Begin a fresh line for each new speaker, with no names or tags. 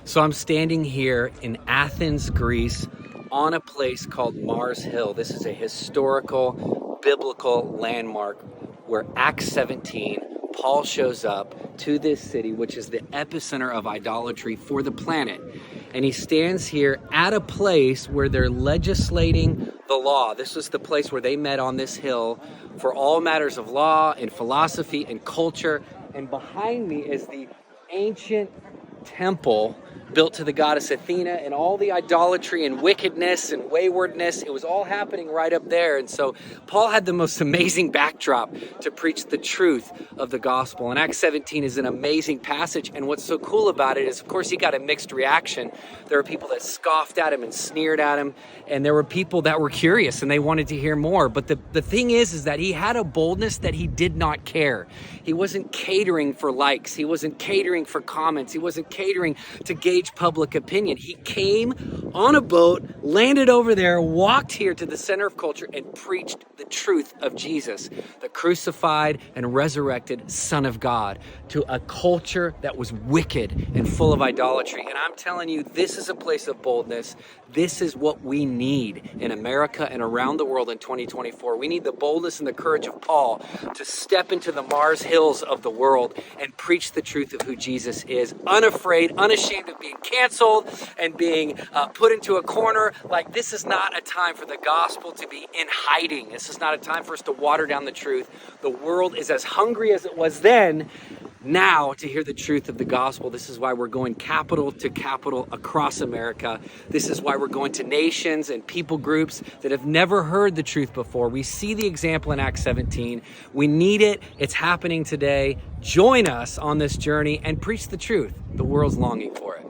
So I'm standing here in Athens, Greece, on a place called Mars Hill. This is a historical, biblical landmark where Acts 17, Paul shows up to this city, which is the epicenter of idolatry for the planet. And he stands here at a place where they're legislating the law. This was the place where they met on this hill for all matters of law and philosophy and culture. And behind me is the ancient temple built to the goddess Athena, and all the idolatry and wickedness and waywardness, it was all happening right up there. And so Paul had the most amazing backdrop to preach the truth of the gospel. And Acts 17 is an amazing passage, and what's so cool about it is, of course, he got a mixed reaction. There were people that scoffed at him and sneered at him, and there were people that were curious and they wanted to hear more. But the thing is that he had a boldness that he did not care. He wasn't catering for likes. He wasn't catering for comments. He wasn't catering to gauge public opinion. He came on a boat, landed over there, walked here to the center of culture, and preached the truth of Jesus, the crucified and resurrected Son of God, to a culture that was wicked and full of idolatry. And I'm telling you, this is a place of boldness. This is what we need in America and around the world in 2024. We need the boldness and the courage of Paul to step into the Mars Hills of the world and preach the truth of who Jesus is, unafraid, unashamed of being canceled and being put into a corner. Like, this is not a time for the gospel to be in hiding. This is not a time for us to water down the truth. The world is as hungry as it was then now to hear the truth of the gospel. This is why we're going capital to capital across America. This is why we're going to nations and people groups that have never heard the truth before. We see the example in Acts 17. We need it. It's happening today. Join us on this journey and preach the truth. The world's longing for it.